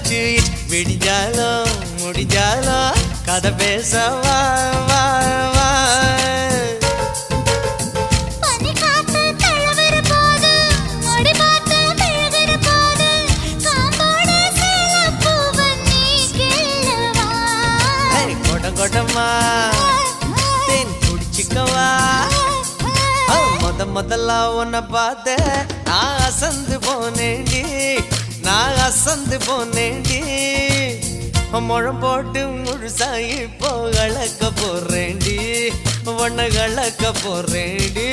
வச்சு விடிஞ்சாலும் முடிஞ்சாலும் கதை பேச வா வா வா கொடமா தேன் குடிச்சுக்கவா முதல்ல உன்னை பார்த்த நான் அசந்து போனேண்டி நான் அசந்து போனேண்டி முழம் போட்டு முழுசாயி இப்போ கலக்க போறேண்டி உன்னை கலக்க போறேண்டி